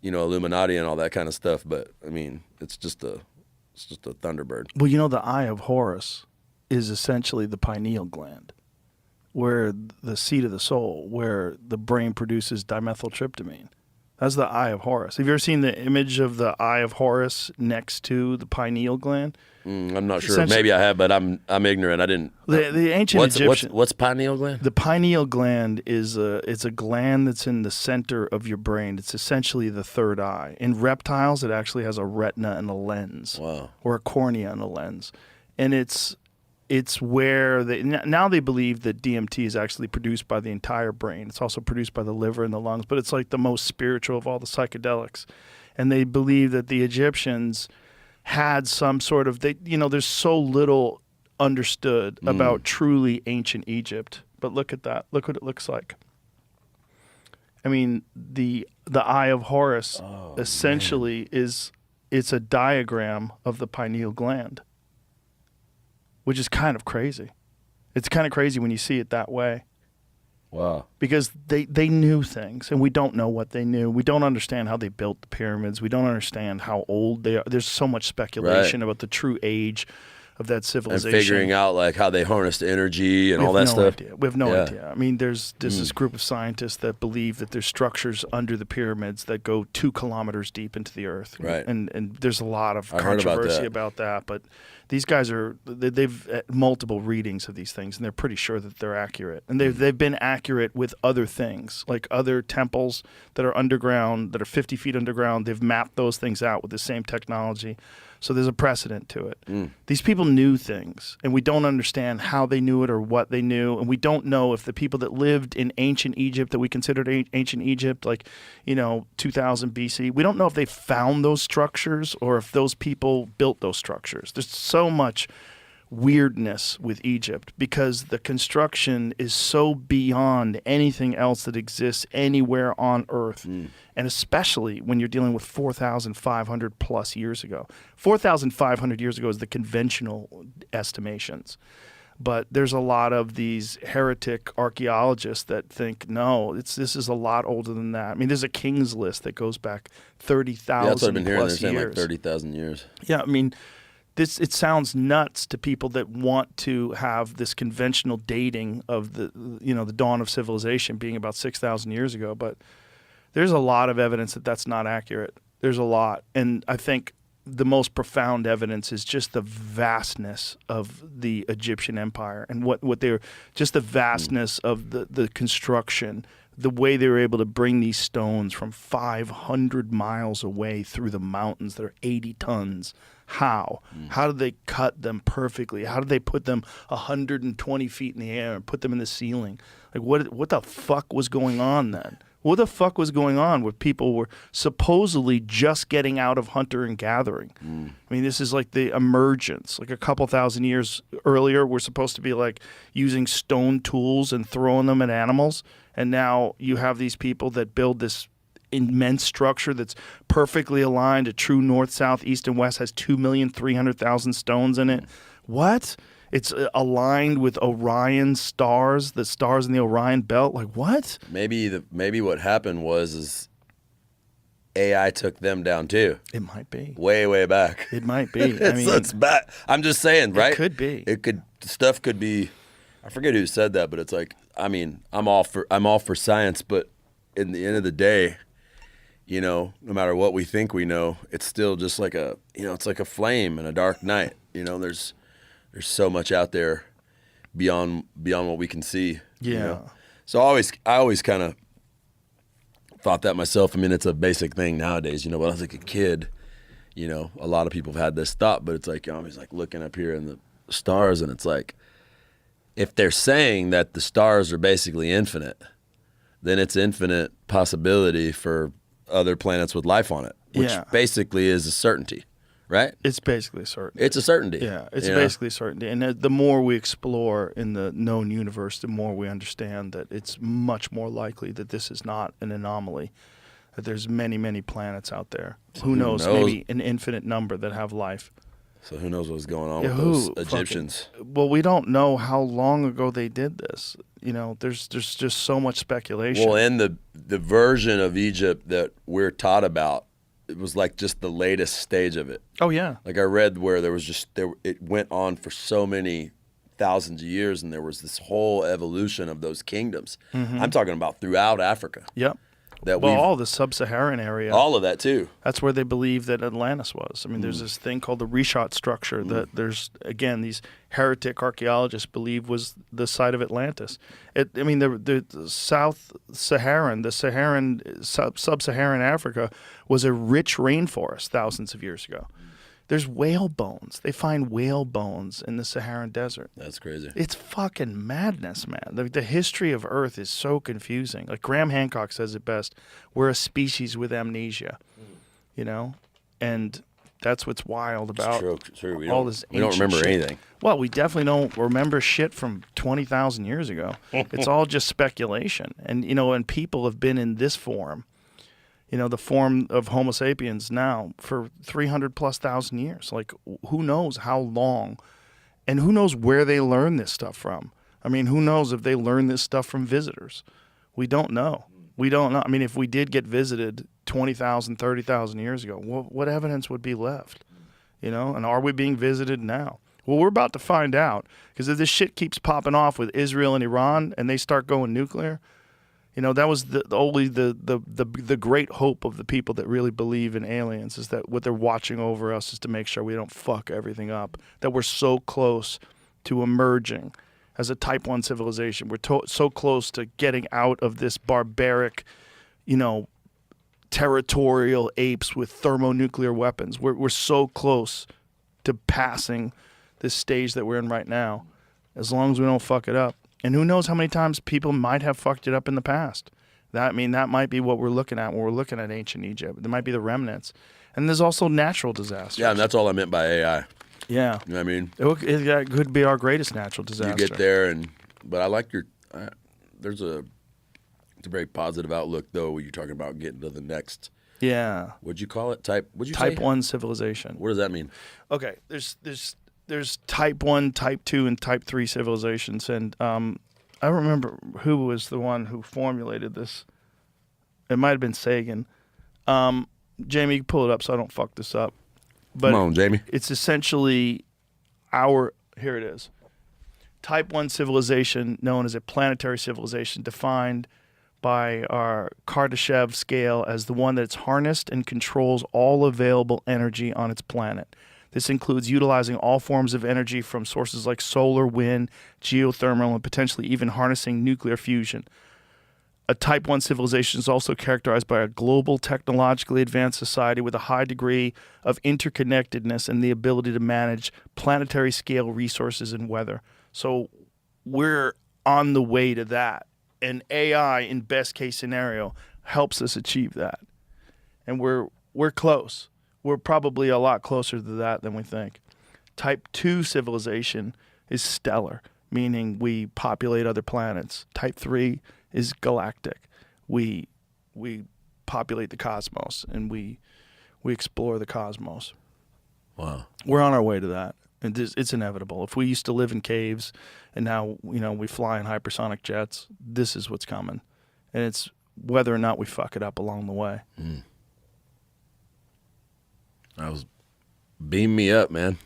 Illuminati and all that kind of stuff. But I mean, it's just a Thunderbird. Well, the Eye of Horus is essentially the pineal gland, where the seat of the soul, where the brain produces dimethyltryptamine. That's the Eye of Horus. Have you ever seen the image of the Eye of Horus next to the pineal gland? I'm not sure. Maybe I have, but I'm ignorant. I didn't. The ancient Egyptians. What's pineal gland? The pineal gland it's a gland that's in the center of your brain. It's essentially the third eye. In reptiles, it actually has a retina and a lens. Wow. Or a cornea and a lens, and it's where now they believe that DMT is actually produced by the entire brain. It's also produced by the liver and the lungs, but it's like the most spiritual of all the psychedelics. And they believe that the Egyptians had some sort of there's so little understood about truly ancient Egypt. But look at that. Look what it looks like. I mean, the Eye of Horus essentially it's a diagram of the pineal gland, which is kind of crazy. It's kind of crazy when you see it that way. Wow. Because they knew things, and we don't know what they knew. We don't understand how they built the pyramids. We don't understand how old they are. There's so much speculation about the true age of that civilization. And figuring out like how they harnessed energy and all that stuff. We have no idea. I mean, there's this group of scientists that believe that there's structures under the pyramids that go 2 kilometers deep into the earth. Right. And there's a lot of I heard controversy about that. But these guys they've multiple readings of these things, and they're pretty sure that they're accurate. And they've been accurate with other things, like other temples that are underground, that are 50 feet underground. They've mapped those things out with the same technology. So there's a precedent to it. These people knew things, and we don't understand how they knew it or what they knew, and we don't know if the people that lived in ancient Egypt that we considered ancient Egypt, like 2000 BC, we don't know if they found those structures or if those people built those structures. There's so much weirdness with Egypt because the construction is so beyond anything else that exists anywhere on Earth. And especially when you're dealing with 4,500 plus years ago. 4,500 years ago is the conventional estimations. But there's a lot of these heretic archaeologists that think, no, this is a lot older than that. I mean, there's a King's List that goes back 30,000 that's what I've been hearing. They're saying years. like 30,000 years. Yeah, I mean, it sounds nuts to people that want to have this conventional dating of the dawn of civilization being about 6,000 years ago, but there's a lot of evidence that that's not accurate. There's a lot, and I think the most profound evidence is just the vastness of the Egyptian empire and what they were, just the vastness of the construction, the way they were able to bring these stones from 500 miles away through the mountains that are 80 tons. How? How did they cut them perfectly? How did they put them 120 feet in the air and put them in the ceiling? Like, what the fuck was going on then? What the fuck was going on where people were supposedly just getting out of hunter and gathering? I mean, this is like the emergence. Like a couple thousand years earlier, we're supposed to be like using stone tools and throwing them at animals. And now you have these people that build this immense structure that's perfectly aligned, a true north, south, east, and west, has 2,300,000 stones in it. What? It's aligned with Orion stars, the stars in the Orion belt. Like what? Maybe what happened was AI took them down too. It might be way back. It might be. It's bad. I'm just saying, right? It could be. Stuff could be. I forget who said that, but it's like, I mean, I'm all for science, but in the end of the day, no matter what we think we know, it's still just like it's like a flame in a dark night. There's so much out there beyond what we can see. Yeah. So I always kind of thought that myself. I mean, it's a basic thing nowadays. When I was like a kid, a lot of people have had this thought, but it's like you're always like looking up here in the stars, and it's like, if they're saying that the stars are basically infinite, then it's infinite possibility for other planets with life on it, which basically is a certainty. Right? It's basically certainty. It's a certainty. Yeah, it's basically certainty. And the more we explore in the known universe, the more we understand that it's much more likely that this is not an anomaly, that there's many, many planets out there. Who knows? Maybe an infinite number that have life. So who knows what's going on Yeah, with those Egyptians? Well, we don't know how long ago they did this. You know, there's just so much speculation. Well, and the version of Egypt that we're taught about, it was like just the latest stage of it. Oh yeah. Like I read where it went on for so many thousands of years, and there was this whole evolution of those kingdoms. I'm talking about throughout Africa. Yep. That Well, all the sub-Saharan area. all of that too. That's where they believe that Atlantis was. I mean, there's this thing called the Richat structure that there's, again, these heretic archaeologists believe was the site of Atlantis. The South Saharan, sub-Saharan Africa was a rich rainforest thousands of years ago. There's whale bones. They find whale bones in the Saharan desert. That's crazy. It's fucking madness, man. The history of Earth is so confusing. Like Graham Hancock says it best, we're a species with amnesia, you know? And that's what's wild about true. We all this we don't ancient remember shit. anything. Well, we definitely don't remember shit from 20,000 years ago. It's all just speculation. And, you know, and people have been in this form, you know, the form of Homo sapiens now for 300 plus thousand years. Like, who knows how long, and who knows where they learn this stuff from? I mean, who knows if they learn this stuff from visitors? We don't know. We don't know. I mean, if we did get visited 20,000, 30,000 years ago, what evidence would be left? You know, and are we being visited now? Well, we're about to find out, because if this shit keeps popping off with Israel and Iran and they start going nuclear, you know, that was the great hope of the people that really believe in aliens, is that what they're watching over us is to make sure we don't fuck everything up, that we're so close to emerging as a type 1 civilization. We're so close to getting out of this barbaric, you know, territorial apes with thermonuclear weapons. We're so close to passing this stage that we're in right now, as long as we don't fuck it up. And who knows how many times people might have fucked it up in the past. That might be what we're looking at when we're looking at ancient Egypt. There might be the remnants. And there's also natural disasters. Yeah, and that's all I meant by AI. Yeah. You know what I mean? It could be our greatest natural disaster. You get there, but I like it's a very positive outlook, though, when you're talking about getting to the next. Yeah. What'd you call it? Type 1 civilization. What does that mean? Okay, there's type 1, type 2, and type 3 civilizations. And I don't remember who was the one who formulated this. It might have been Sagan. Jamie, you can pull it up so I don't fuck this up. But come on, Jamie. It's essentially here it is. Type 1 civilization, known as a planetary civilization, defined by our Kardashev scale as the one that's harnessed and controls all available energy on its planet. This includes utilizing all forms of energy from sources like solar, wind, geothermal, and potentially even harnessing nuclear fusion. A Type 1 civilization is also characterized by a global, technologically advanced society with a high degree of interconnectedness and the ability to manage planetary scale resources and weather. So we're on the way to that. And AI, in best case scenario, helps us achieve that. And we're close. We're probably a lot closer to that than we think. Type 2 civilization is stellar, meaning we populate other planets. Type 3 is galactic. We populate the cosmos, and we explore the cosmos. Wow. We're on our way to that. And it's inevitable. If we used to live in caves and now, you know, we fly in hypersonic jets, this is what's coming. And it's whether or not we fuck it up along the way. Beam me up, man.